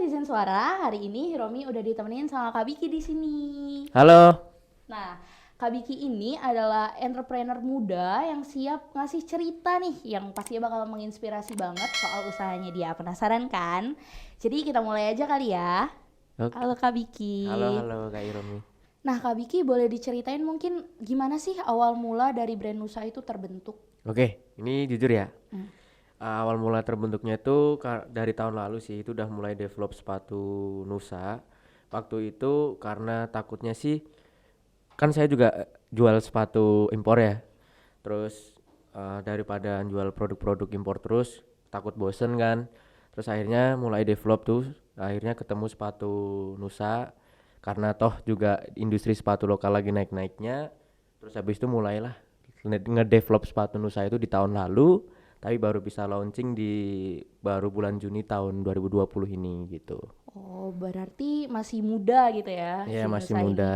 netizen suara, hari ini Hiromi udah ditemenin sama Kak Biki di sini. Halo. Nah, Kak Biki ini adalah entrepreneur muda yang siap ngasih cerita nih yang pastinya bakal menginspirasi banget soal usahanya dia. Penasaran kan? Jadi kita mulai aja kali ya. Oke. Halo Kak Biki. Halo Kak Iromi. Nah, Kak Biki boleh diceritain mungkin gimana sih awal mula dari brand Nusa itu terbentuk? Oke, ini jujur ya. Hmm. Awal mula terbentuknya itu dari tahun lalu sih, itu udah mulai develop sepatu Nusa. Waktu itu karena takutnya sih, kan saya juga jual sepatu impor ya. Terus daripada jual produk-produk impor terus, takut bosen kan. Terus akhirnya mulai develop tuh, akhirnya ketemu sepatu Nusa. Karena toh juga industri sepatu lokal lagi naik-naiknya. Terus habis itu mulailah ngedevelop sepatu Nusa itu di tahun lalu, tapi baru bisa launching di baru bulan Juni tahun 2020 ini gitu. Oh, berarti masih muda gitu ya Ya si masih Nusa ini. muda.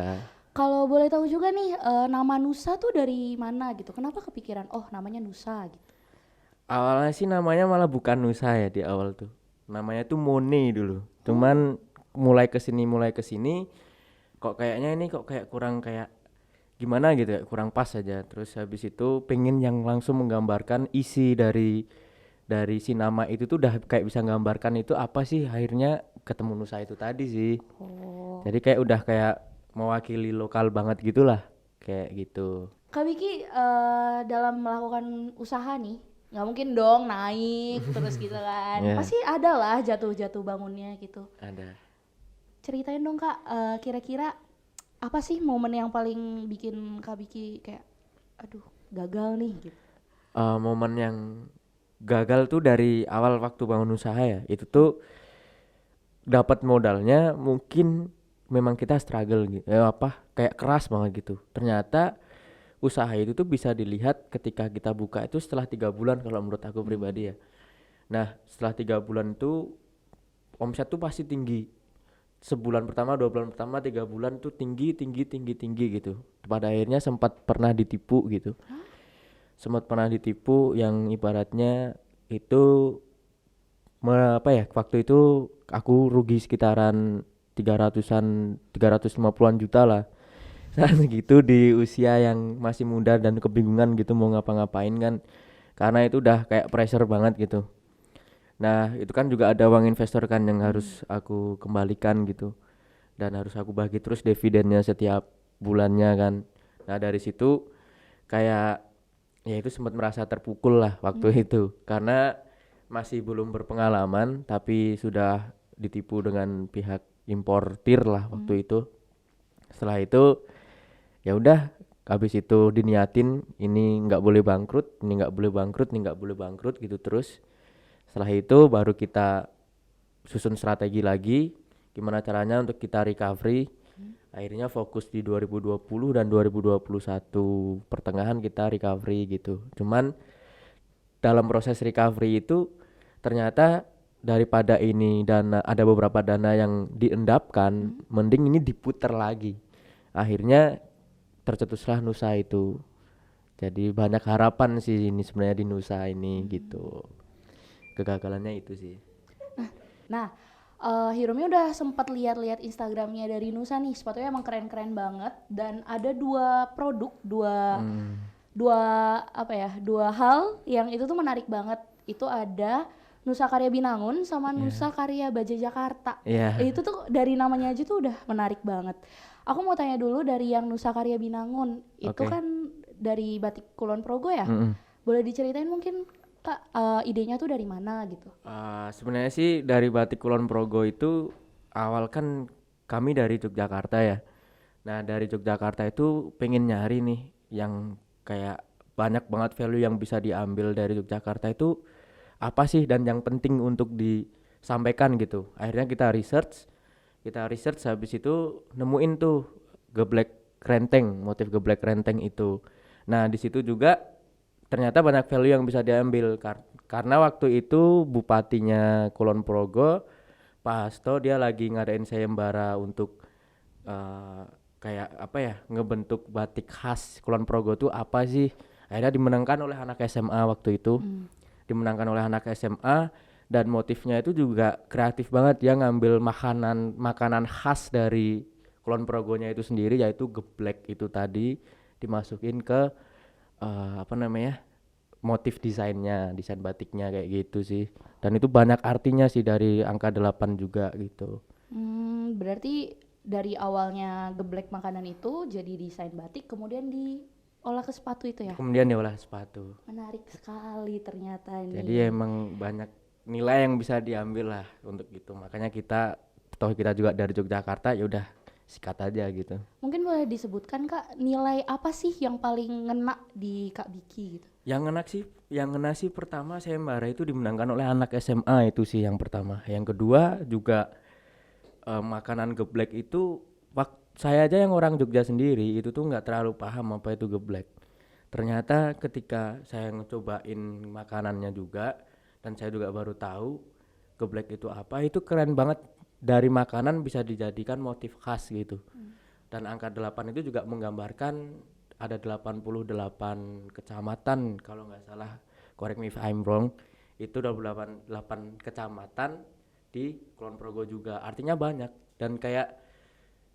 Kalau boleh tahu juga nih, nama Nusa tuh dari mana gitu? Kenapa kepikiran, oh namanya Nusa gitu? Awalnya sih namanya malah bukan Nusa ya di awal tuh. Namanya tuh Mone dulu. Oh, Cuman mulai ke sini kok kayaknya ini kok kayak kurang kayak gimana gitu ya, kurang pas aja. Terus habis itu pengen yang langsung menggambarkan isi dari si nama itu tuh udah kayak bisa menggambarkan itu apa sih, akhirnya ketemu Nusa itu tadi sih. oh. Jadi kayak udah kayak mewakili lokal banget gitulah, kayak gitu. Kak Vicky dalam melakukan usaha nih, nggak mungkin dong naik terus gitu kan. Ya, Pasti ada lah jatuh-jatuh bangunnya gitu. ada. Ceritain dong Kak, kira-kira apa sih momen yang paling bikin Kak Vicky kayak, aduh gagal nih gitu. Momen yang gagal tuh dari awal waktu bangun usaha ya. Itu tuh dapat modalnya mungkin memang kita struggle gitu. Apa kayak keras banget gitu. Ternyata usaha itu tuh bisa dilihat ketika kita buka itu setelah 3 bulan kalau menurut aku Hmm. pribadi ya. Nah, setelah 3 bulan tuh omset tuh pasti tinggi. Sebulan pertama, 2 bulan pertama, 3 bulan tuh tinggi, tinggi, tinggi, tinggi gitu. Pada akhirnya sempat pernah ditipu gitu. Hah? Sempat pernah ditipu yang ibaratnya itu apa ya, waktu itu aku rugi sekitaran 300-an, 350-an juta lah. Saat segitu di usia yang masih muda dan kebingungan gitu mau ngapa-ngapain kan. Karena itu udah kayak pressure banget gitu. Nah, itu kan juga ada uang investor kan yang Hmm. harus aku kembalikan gitu. Dan harus aku bagi terus dividennya setiap bulannya kan. Nah, dari situ kayak ya itu sempat merasa terpukul lah waktu Hmm. itu karena masih belum berpengalaman tapi sudah ditipu dengan pihak importir lah Hmm. waktu itu. Setelah itu ya udah, habis itu diniatin ini nggak boleh bangkrut, ini nggak boleh bangkrut, ini nggak boleh bangkrut gitu terus. Setelah itu baru kita susun strategi lagi gimana caranya untuk kita recovery. Akhirnya fokus di 2020 dan 2021 pertengahan kita recovery gitu. Cuman dalam proses recovery itu ternyata daripada ini dana, ada beberapa dana yang diendapkan, Hmm. mending ini diputar lagi. Akhirnya tercetuslah Nusa itu. Jadi banyak harapan sih ini sebenarnya di Nusa ini Hmm. gitu. Kegagalannya itu sih. Nah, Hiromi udah sempat lihat-lihat Instagramnya dari Nusa nih, sepatunya emang keren-keren banget dan ada dua produk, dua Hmm, dua apa ya, dua hal yang itu tuh menarik banget. Itu ada Nusa Karya Binangun sama ya. Nusa Karya Baja Jakarta. Iya. Itu tuh dari namanya aja tuh udah menarik banget. Aku mau tanya dulu dari yang Nusa Karya Binangun, itu Oke. kan dari Batik Kulon Progo ya? Mm-mm. Boleh diceritain mungkin Kak, idenya tuh dari mana gitu? Sebenarnya sih dari Batik Kulon Progo itu awal kan kami dari Yogyakarta ya. Nah, dari Yogyakarta itu pengen nyari nih yang kayak banyak banget value yang bisa diambil dari Yogyakarta itu apa sih dan yang penting untuk disampaikan gitu. Akhirnya kita research habis itu nemuin tuh geblek renteng, motif geblek renteng itu. Nah, di situ juga ternyata banyak value yang bisa diambil karena waktu itu bupatinya Kulon Progo Pak Hasto dia lagi ngadain sayembara untuk eh, kayak apa ya, ngebentuk batik khas Kulon Progo tuh apa sih, akhirnya dimenangkan oleh anak SMA waktu itu, Hmm. dimenangkan oleh anak SMA dan motifnya itu juga kreatif banget. Dia ngambil makanan khas dari Kulon Progonya itu sendiri, yaitu geblek itu tadi, dimasukin ke apa namanya, motif desain batiknya kayak gitu sih. Dan itu banyak artinya sih dari angka 8 juga gitu. Berarti dari awalnya geblek makanan itu jadi desain batik, kemudian diolah ke sepatu itu ya? Kemudian diolah sepatu. Menarik sekali ternyata Jadi nih. emang banyak nilai yang bisa diambil lah untuk itu. Makanya kita juga dari Yogyakarta, ya udah sikat aja gitu. Mungkin boleh disebutkan Kak, nilai apa sih yang paling ngena di Kak Biki gitu? Yang ngena sih pertama sayembara itu dimenangkan oleh anak SMA, itu sih yang pertama. Yang kedua juga makanan geblek itu, saya aja yang orang Jogja sendiri itu tuh nggak terlalu paham apa itu geblek. Ternyata ketika saya ngecobain makanannya juga, dan saya juga baru tahu geblek itu apa, itu keren banget. Dari makanan bisa dijadikan motif khas gitu. Dan angka 8 itu juga menggambarkan ada 88 kecamatan kalau nggak salah, correct me if I'm wrong, itu 88 kecamatan di Kulon Progo juga, artinya banyak. Dan kayak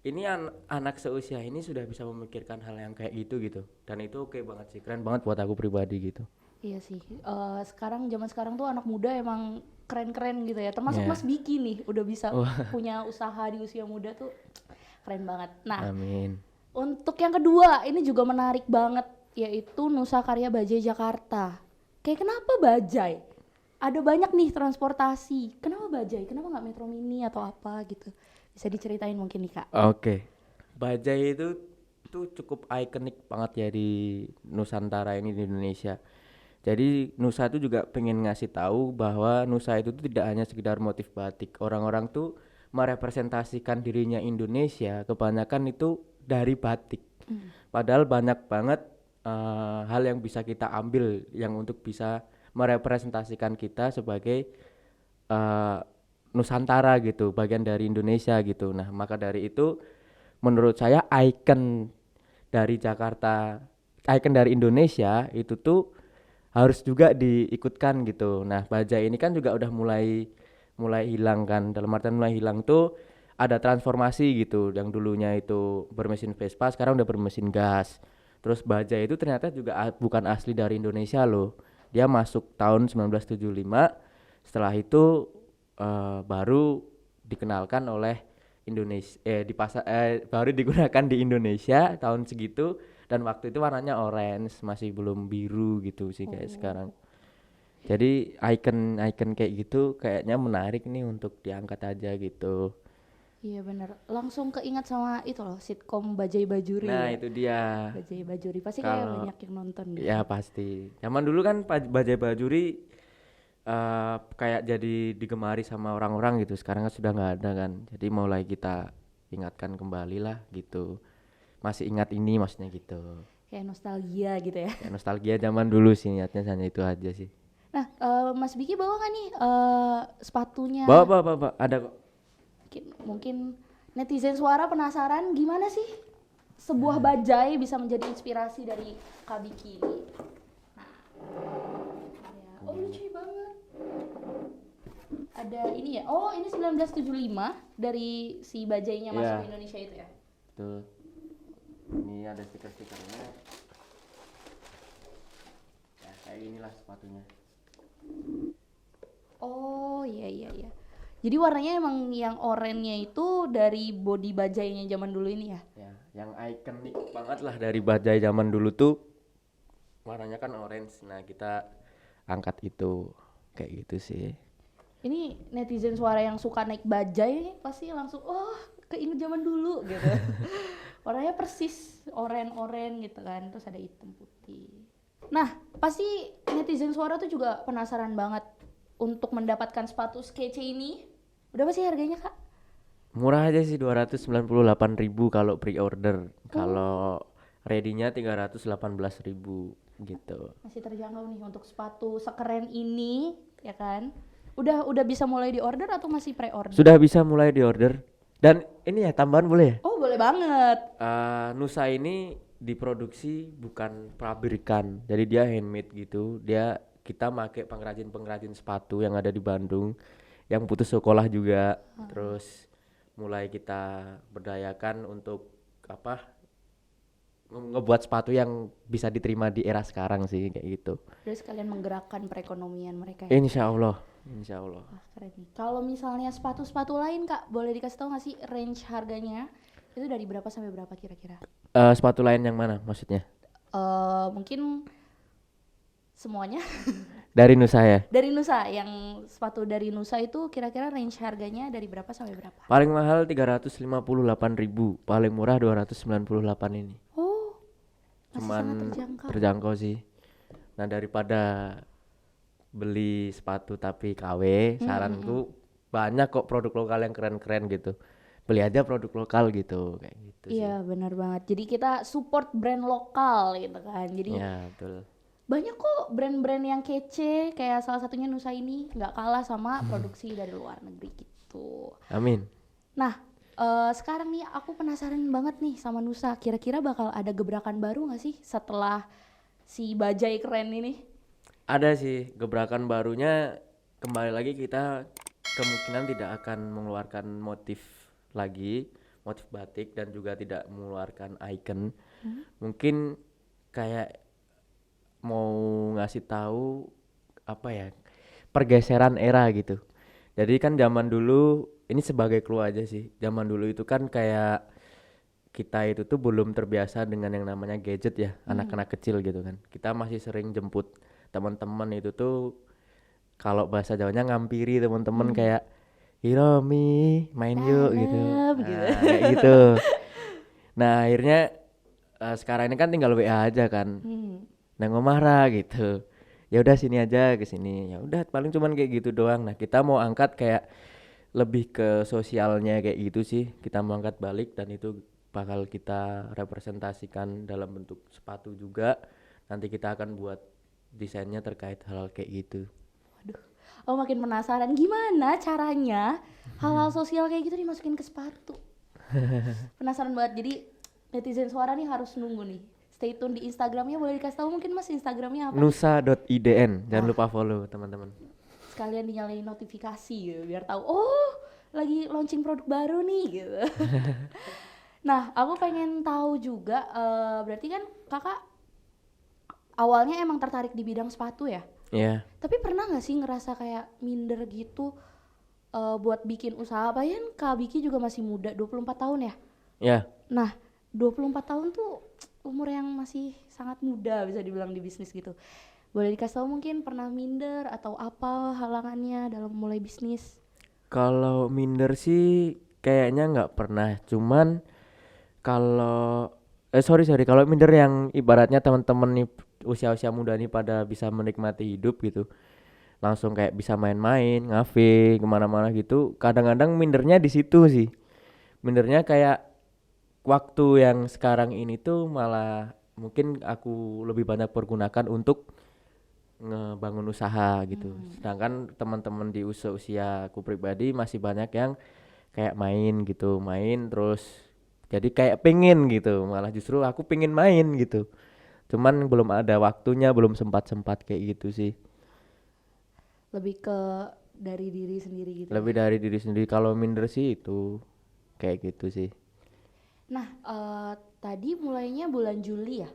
ini anak seusia ini sudah bisa memikirkan hal yang kayak gitu, dan itu oke banget sih, keren banget buat aku pribadi gitu. Iya sih, zaman sekarang tuh anak muda emang keren-keren gitu ya. Termasuk Ya. Mas Biki nih, udah bisa punya usaha di usia muda tuh keren banget. Nah, Amin. untuk yang kedua, ini juga menarik banget, yaitu Nusa Karya Bajai Jakarta. Kayak kenapa Bajai? Ada banyak nih transportasi. Kenapa Bajai? Kenapa nggak Metro Mini atau apa gitu? Bisa diceritain mungkin nih Kak. Oke. Bajai itu tuh cukup ikonik banget ya di Nusantara ini, di Indonesia. Jadi Nusa itu juga pengen ngasih tahu bahwa Nusa itu tuh tidak hanya sekedar motif batik. Orang-orang tuh merepresentasikan dirinya Indonesia kebanyakan itu dari batik. Padahal banyak banget hal yang bisa kita ambil yang untuk bisa merepresentasikan kita sebagai eh, Nusantara gitu, bagian dari Indonesia gitu. Nah, maka dari itu menurut saya dari Jakarta, ikon dari Indonesia itu tuh harus juga diikutkan gitu. Nah, bajai ini kan juga udah mulai hilang kan. Dalam artian mulai hilang tuh ada transformasi gitu. Yang dulunya itu bermesin Vespa, sekarang udah bermesin gas. Terus bajai itu ternyata juga bukan asli dari Indonesia loh. Dia masuk tahun 1975. Setelah itu baru dikenalkan oleh Indonesia, baru digunakan di Indonesia tahun segitu, dan waktu itu warnanya orange, masih belum biru gitu sih kayak sekarang. Jadi icon kayak gitu kayaknya menarik nih untuk diangkat aja gitu. Iya bener, langsung keingat sama itu loh, sitkom Bajai Bajuri Nah ya. itu dia. Bajai Bajuri, pasti kayak Kalau banyak yang nonton gitu. ya pasti. Zaman dulu kan Bajai Bajuri kayak jadi digemari sama orang-orang gitu. Sekarang kan sudah nggak ada kan. Jadi mulai kita ingatkan kembali lah gitu. Masih ingat ini maksudnya gitu. Kayak nostalgia gitu ya. Ya, nostalgia zaman dulu sih, niatnya hanya itu aja sih. Nah, Mas Biki bawa nggak nih sepatunya? Bawa, ada kok. Mungkin netizen Suara penasaran gimana sih sebuah bajai bisa menjadi inspirasi dari Kak Biki ini. Nah, ya. Oh lucu banget. Ada ini ya. Oh ini 1975 dari si bajainya masuk Iya. ke Indonesia itu ya. Tuh. Ini ada stiker-stikernya. Ya, kayak inilah sepatunya. Oh iya. Jadi warnanya emang yang oranye itu dari body bajainya zaman dulu ini ya? Ya, yang ikonik banget lah dari bajai zaman dulu tuh warnanya kan orange. Nah, kita angkat itu kayak gitu sih. Ini netizen Suara yang suka naik bajai pasti langsung keinget zaman dulu gitu. Warnanya persis oren gitu kan, terus ada hitam putih. Nah, pasti netizen Suara tuh juga penasaran banget untuk mendapatkan sepatu skece ini. Berapa sih harganya, Kak? Murah aja sih, 298.000 kalau pre-order. Kalau ready-nya 318.000 gitu. Masih terjangkau nih untuk sepatu sekeren ini, ya kan? Udah bisa mulai di order atau masih pre-order? Sudah bisa mulai di order. Dan ini ya tambahan boleh ya? Oh, boleh banget. Nusa ini diproduksi bukan pabrikan, jadi dia handmade gitu. Dia kita pakai pengrajin sepatu yang ada di Bandung yang putus sekolah juga. Terus mulai kita berdayakan untuk apa ngebuat sepatu yang bisa diterima di era sekarang sih kayak gitu. Terus kalian menggerakkan perekonomian mereka ya. Insya Allah. Wah, keren nih. Kalau misalnya sepatu-sepatu lain Kak, boleh dikasih tahu nggak sih range harganya? Itu dari berapa sampai berapa kira-kira? Sepatu lain yang mana maksudnya? Mungkin semuanya Dari Nusa ya. dari Nusa, yang sepatu dari Nusa itu kira-kira range harganya dari berapa sampai berapa? Paling mahal 358.000, paling murah 298 ini. Oh, masih Cuman sangat terjangkau. terjangkau sih. Nah, daripada beli sepatu tapi KW, saranku banyak kok produk lokal yang keren-keren gitu. Beli aja produk lokal gitu, kayak gitu sih. Iya, benar banget. Jadi kita support brand lokal gitu kan. Jadi Ya, betul. banyak kok brand-brand yang kece, kayak salah satunya Nusa ini nggak kalah sama produksi dari luar negeri gitu. Amin. Nah, sekarang nih aku penasaran banget nih sama Nusa. Kira-kira bakal ada gebrakan baru nggak sih setelah si Bajai keren ini? Ada sih gebrakan barunya, kembali lagi kita kemungkinan tidak akan mengeluarkan motif lagi, motif batik, dan juga tidak mengeluarkan icon. Mungkin kayak mau ngasih tahu apa ya, pergeseran era gitu. Jadi kan zaman dulu, ini sebagai clue aja sih, zaman dulu itu kan kayak kita itu tuh belum terbiasa dengan yang namanya gadget ya, anak-anak kecil gitu kan. Kita masih sering jemput teman-teman itu tuh, kalau bahasa Jawanya ngampiri teman-teman kayak Hiromi main yuk gitu. Dalam gitu. Kayak gitu. Nah, akhirnya sekarang ini kan tinggal WA aja kan. Nang Omara gitu. Ya udah sini aja ke sini. Ya udah paling cuman kayak gitu doang. Nah, kita mau angkat kayak lebih ke sosialnya kayak gitu sih. Kita mau angkat balik dan itu bakal kita representasikan dalam bentuk sepatu juga. Nanti kita akan buat desainnya terkait hal kayak gitu. Waduh, oh makin penasaran gimana caranya hal-hal sosial kayak gitu dimasukin ke sepatu. Penasaran banget. Jadi netizen suara nih harus nunggu nih. Stay tune di Instagramnya, boleh dikasih tahu mungkin Mas Instagramnya apa? Nusa.idn, jangan lupa follow teman-teman. Sekalian dinyalain notifikasi gitu biar tahu oh lagi launching produk baru nih gitu. Nah, aku pengen tahu juga berarti kan kakak awalnya emang tertarik di bidang sepatu ya? Iya. Tapi pernah nggak sih ngerasa kayak minder gitu buat bikin usaha? Apalagi kan Kak Biki juga masih muda, 24 tahun ya? Ya, Nah, 24 tahun tuh umur yang masih sangat muda bisa dibilang di bisnis gitu. Boleh dikasih tahu mungkin pernah minder atau apa halangannya dalam mulai bisnis? kalau minder sih kayaknya nggak pernah. Cuman kalau sorry kalau minder yang ibaratnya teman-teman nih usia-usia muda nih pada bisa menikmati hidup gitu, langsung kayak bisa main-main, ngafe, kemana-mana gitu. Kadang-kadang mindernya di situ sih. Mindernya kayak waktu yang sekarang ini tuh malah mungkin aku lebih banyak pergunakan untuk ngebangun usaha gitu. Sedangkan teman-teman di usia aku pribadi masih banyak yang kayak main gitu, main terus jadi kayak pengen gitu. Malah justru aku pengen main gitu. Cuman belum ada waktunya, belum sempat-sempat kayak gitu sih. Lebih ke dari diri sendiri gitu. Lebih dari diri sendiri. Kalau minder sih itu kayak gitu sih. Nah, tadi mulainya bulan Juli ya?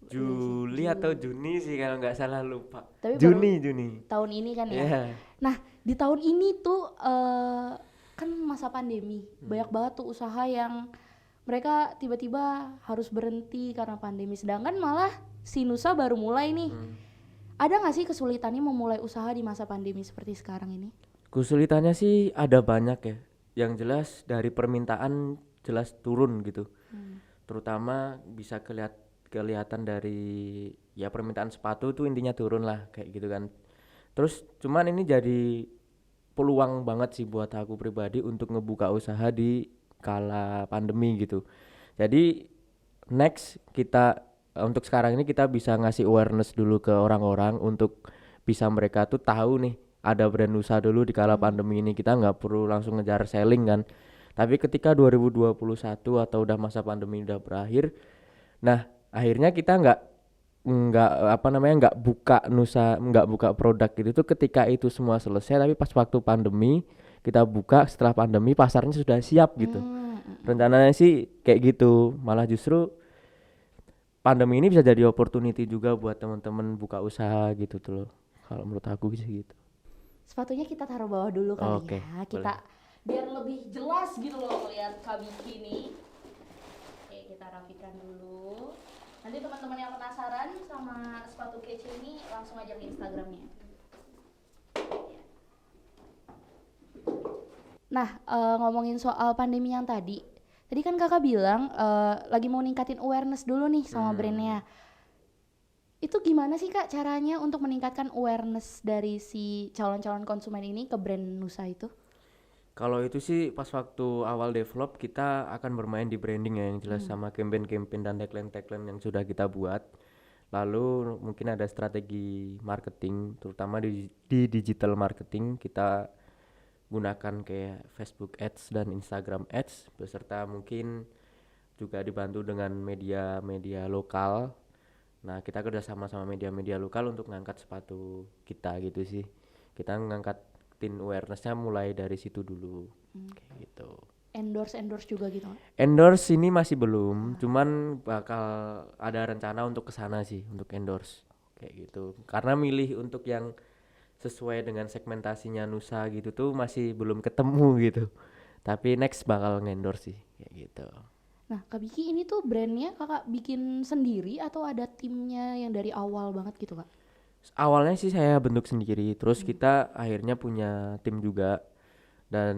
Juli atau Juni sih kalau nggak salah, lupa. Tapi Juni. tahun ini kan ya. Iya. Nah, di tahun ini tuh kan masa pandemi. Banyak banget tuh usaha yang mereka tiba-tiba harus berhenti karena pandemi. Sedangkan malah si Nusa baru mulai nih. Ada nggak sih kesulitannya memulai usaha di masa pandemi seperti sekarang ini? Kesulitannya sih ada banyak ya. Yang jelas dari permintaan jelas turun gitu. Terutama bisa kelihatan dari ya permintaan sepatu tuh intinya turun lah kayak gitu kan. Terus cuman ini jadi peluang banget sih buat aku pribadi untuk ngebuka usaha di kala pandemi gitu. Jadi next kita untuk sekarang ini kita bisa ngasih awareness dulu ke orang-orang untuk bisa mereka tuh tahu nih ada brand Nusa dulu di kala pandemi ini. Kita nggak perlu langsung ngejar selling kan. Tapi ketika 2021 atau udah masa pandemi udah berakhir, nah akhirnya kita nggak nggak buka nggak buka produk gitu tuh ketika itu semua selesai, tapi pas waktu pandemi kita buka setelah pandemi pasarnya sudah siap gitu. Rencananya sih kayak gitu, malah justru pandemi ini bisa jadi opportunity juga buat teman-teman buka usaha gitu tuh loh. Kalau menurut aku sih gitu. Sepatunya kita taruh bawah dulu kali Oke, ya. boleh. Kita biar lebih jelas gitu loh melihat Kak Biki nih. Oke, kita rapikan dulu. Nanti teman-teman yang penasaran sama sepatu kece ini langsung aja ke Instagramnya. Nah, ngomongin soal pandemi yang tadi kan kakak bilang lagi mau ningkatin awareness dulu nih sama brandnya. Itu gimana sih kak caranya untuk meningkatkan awareness dari si calon-calon konsumen ini ke brand Nusa itu? Kalau itu sih pas waktu awal develop kita akan bermain di branding ya yang jelas sama campaign-campaign dan tagline-tagline yang sudah kita buat. Lalu mungkin ada strategi marketing terutama di digital marketing kita gunakan kayak Facebook Ads dan Instagram Ads beserta mungkin juga dibantu dengan media-media lokal. Nah, kita kerjasama sama media-media lokal untuk ngangkat sepatu kita gitu sih. Kita ngangkatin awarenessnya mulai dari situ dulu, kayak gitu. Endorse juga gitu nggak? Endorse ini masih belum, cuman bakal ada rencana untuk kesana sih, untuk endorse kayak gitu. Karena milih untuk yang sesuai dengan segmentasinya Nusa gitu tuh masih belum ketemu gitu. Tapi next bakal ngendorse sih, kayak gitu. Nah, Kak Biki ini tuh brandnya kakak bikin sendiri atau ada timnya yang dari awal banget gitu kak? Awalnya sih saya bentuk sendiri, terus kita akhirnya punya tim juga dan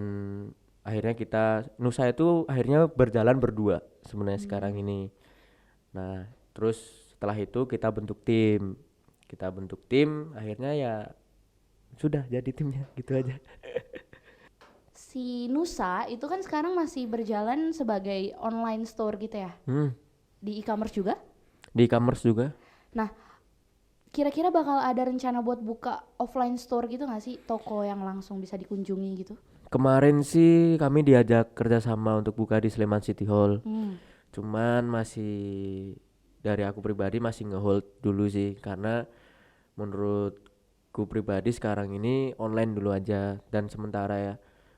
akhirnya kita Nusa itu akhirnya berjalan berdua sebenarnya sekarang ini. Nah, terus setelah itu kita bentuk tim. Kita bentuk tim, akhirnya ya sudah jadi timnya gitu aja. Si Nusa itu kan sekarang masih berjalan sebagai online store gitu ya? Hmm, Di e-commerce juga? di e-commerce juga. Nah, kira-kira bakal ada rencana buat buka offline store gitu gak sih? Toko yang langsung bisa dikunjungi gitu? Kemarin sih kami diajak kerjasama untuk buka di Sleman City Hall. Cuman masih dari aku pribadi masih ngehold dulu sih karena menurutku pribadi sekarang ini online dulu aja dan sementara ya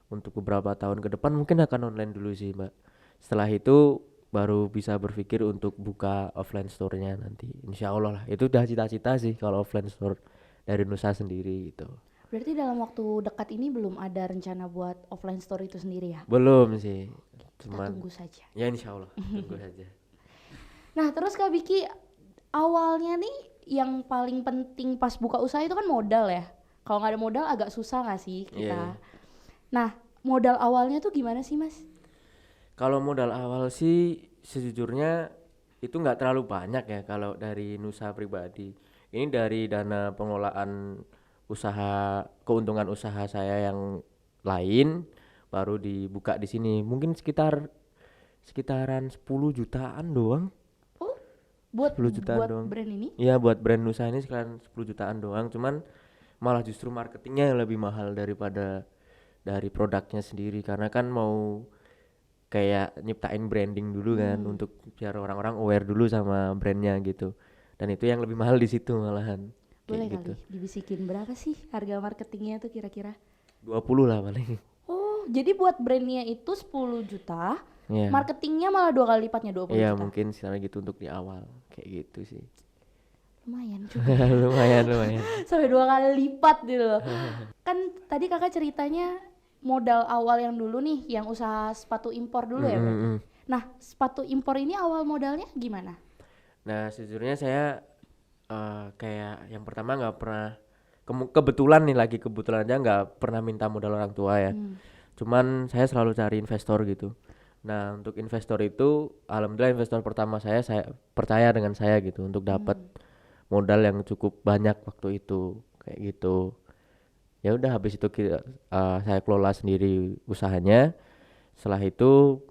untuk beberapa tahun ke depan mungkin akan online dulu sih Mbak. Setelah itu baru bisa berpikir untuk buka offline store-nya nanti. Insya Allah lah. Itu udah cita-cita sih kalau offline store dari Nusa sendiri gitu. Berarti dalam waktu dekat ini belum ada rencana buat offline store itu sendiri ya? Belum sih. Kita Cuman tunggu saja. ya insya Allah tunggu saja. Nah, terus Kak Biki, awalnya nih yang paling penting pas buka usaha itu kan modal ya. Kalau nggak ada modal agak susah nggak sih Iya. kita? Nah, modal awalnya tuh gimana sih Mas? Kalau modal awal sih sejujurnya itu nggak terlalu banyak ya kalau dari Nusa pribadi. Ini dari dana pengelolaan usaha, keuntungan usaha saya yang lain baru dibuka di sini. Mungkin sekitaran 10 jutaan doang. Oh, buat 10 jutaan buat doang. brand ini? Iya, buat brand Nusa ini sekitaran 10 jutaan doang. Cuman malah justru marketingnya yang lebih mahal daripada dari produknya sendiri karena kan mau kayak nyiptain branding dulu kan untuk biar orang-orang aware dulu sama brandnya gitu. Dan itu yang lebih mahal di situ malahan. Kayak Boleh gitu. kali dibisikin berapa sih harga marketingnya tuh kira-kira? 20 lah paling. Oh, jadi buat brandnya itu 10 juta, Iya. marketingnya malah 2 kali lipatnya 20 Iya, juta. mungkin sekarang gitu untuk di awal. Kayak gitu sih. Lumayan juga. lumayan. Sampai 2 kali lipat gitu loh. Kan tadi kakak ceritanya modal awal yang dulu nih, yang usaha sepatu impor dulu ya berarti. Nah, sepatu impor ini awal modalnya gimana? Nah, sejujurnya saya kayak yang pertama nggak pernah kebetulan nih lagi kebetulan aja nggak pernah minta modal orang tua ya. Cuman saya selalu cari investor gitu. Nah, untuk investor itu alhamdulillah investor pertama saya percaya dengan saya gitu untuk dapat modal yang cukup banyak waktu itu kayak gitu. Ya udah habis itu saya kelola sendiri usahanya. Setelah itu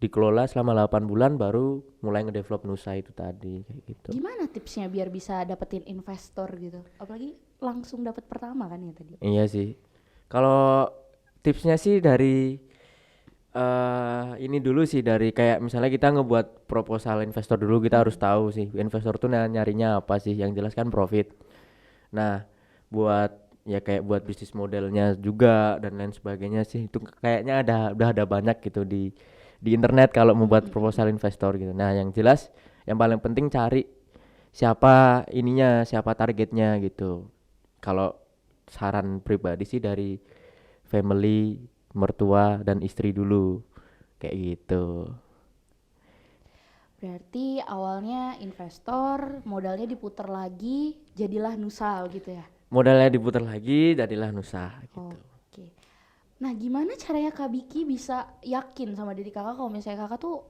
dikelola selama 8 bulan baru mulai ngedevelop Nusa itu tadi kayak gitu. Gimana tipsnya biar bisa dapetin investor gitu? Apalagi langsung dapat pertama kan ya tadi. Iya sih. Kalau tipsnya sih dari Ini dulu sih dari kayak misalnya kita ngebuat proposal investor dulu, kita harus tahu sih investor tuh nyarinya apa sih. Yang jelas kan profit. Nah, buat ya kayak buat bisnis modelnya juga dan lain sebagainya sih itu kayaknya udah ada banyak gitu di internet kalau membuat proposal investor gitu. Nah, yang jelas yang paling penting cari siapa ininya, siapa targetnya gitu. Kalau saran pribadi sih dari family, mertua dan istri dulu kayak gitu. Berarti awalnya investor, modalnya diputar lagi, jadilah Nusa gitu ya. Modalnya diputar lagi jadilah Nusa gitu. Oke. Nah, gimana caranya Kak Biki bisa yakin sama diri kakak kalau misalnya kakak tuh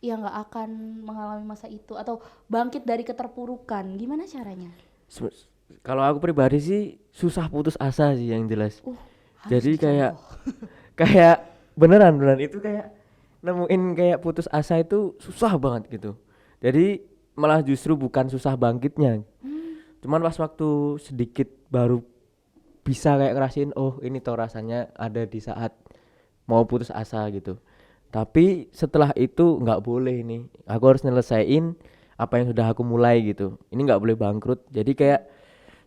ya nggak akan mengalami masa itu atau bangkit dari keterpurukan? Gimana caranya? Se- Kalau aku pribadi sih susah putus asa sih yang jelas. Harus Jadi kayak dicontoh. kayak beneran itu kayak nemuin kayak putus asa itu susah banget gitu. Jadi malah justru bukan susah bangkitnya. Cuman pas waktu sedikit baru bisa kayak ngerasain oh ini toh rasanya ada di saat mau putus asa gitu. Tapi setelah itu nggak boleh nih. Aku harus nyelesain apa yang sudah aku mulai gitu. Ini nggak boleh bangkrut. Jadi kayak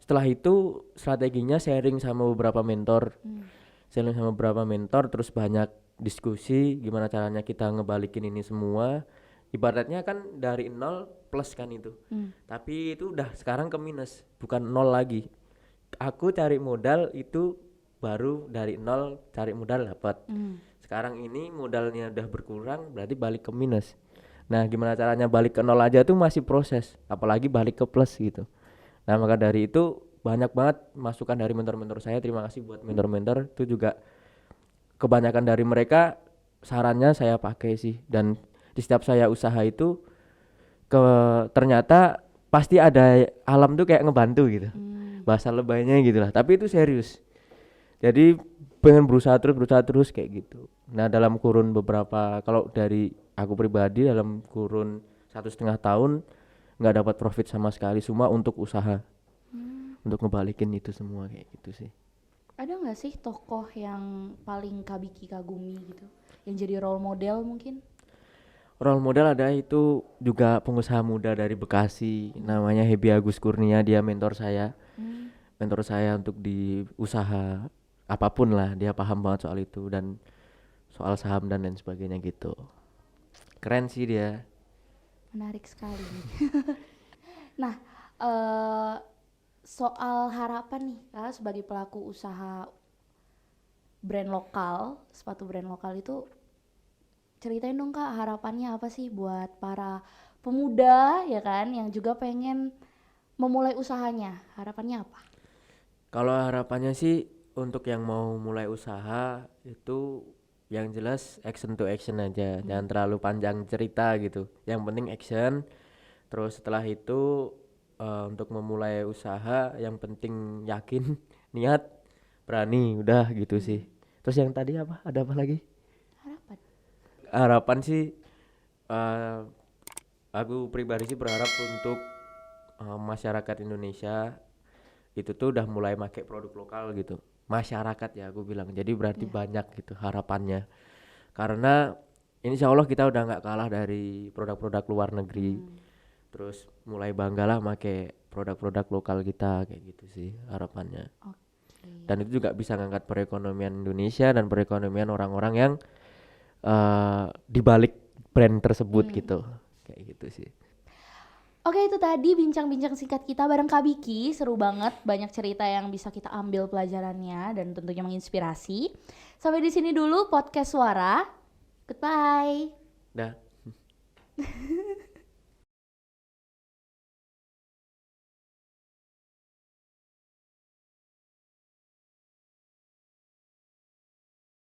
setelah itu strateginya sharing sama beberapa mentor. Sharing sama beberapa mentor terus banyak diskusi gimana caranya kita ngebalikin ini semua. Ibaratnya kan dari nol plus kan itu. Tapi itu udah sekarang ke minus, bukan nol lagi. Aku cari modal itu baru dari nol cari modal dapat. Sekarang ini modalnya udah berkurang berarti balik ke minus. Nah, gimana caranya balik ke nol aja tuh masih proses, apalagi balik ke plus gitu. Nah, maka dari itu banyak banget masukan dari mentor-mentor saya. Terima kasih buat mentor-mentor itu juga kebanyakan dari mereka sarannya saya pakai sih dan di setiap saya usaha itu ke ternyata pasti ada alam tuh kayak ngebantu gitu. Bahasa lebaynya gitu lah, tapi itu serius. Jadi pengen berusaha terus kayak gitu. Nah, dalam kurun beberapa kalau dari aku pribadi dalam kurun 1,5 tahun nggak dapat profit sama sekali semua untuk usaha untuk ngebalikin itu semua kayak gitu sih. Ada nggak sih tokoh yang paling Kak Biki kagumi gitu? Yang jadi role model mungkin? Role model ada itu juga pengusaha muda dari Bekasi namanya Hebi Agus Kurnia, dia mentor saya. Mentor saya untuk di usaha apapun lah, dia paham banget soal itu dan soal saham dan lain sebagainya gitu. Keren sih dia. Menarik sekali. Nah, eh soal harapan nih, Kak, sebagai pelaku usaha brand lokal, sepatu brand lokal itu ceritain dong Kak, harapannya apa sih buat para pemuda ya kan yang juga pengen memulai usahanya. Harapannya apa? Kalau harapannya sih untuk yang mau mulai usaha itu yang jelas action to action aja, jangan terlalu panjang cerita gitu. Yang penting action. Terus setelah itu untuk memulai usaha yang penting yakin, niat, berani, udah gitu sih. Terus yang tadi apa? Ada apa lagi? Harapan. Harapan sih eh, aku pribadi sih berharap untuk masyarakat Indonesia itu tuh udah mulai pakai produk lokal gitu. Masyarakat ya aku bilang. Jadi berarti banyak gitu harapannya. Karena insya Allah kita udah nggak kalah dari produk-produk luar negeri. Terus mulai banggalah pakai produk-produk lokal kita kayak gitu sih harapannya. Dan itu juga bisa ngangkat perekonomian Indonesia dan perekonomian orang-orang yang di balik brand tersebut gitu. Kayak gitu sih. Oke, itu tadi bincang-bincang singkat kita bareng Kak Biki. Seru banget, banyak cerita yang bisa kita ambil pelajarannya dan tentunya menginspirasi. Sampai di sini dulu podcast Suara. Goodbye. Dah.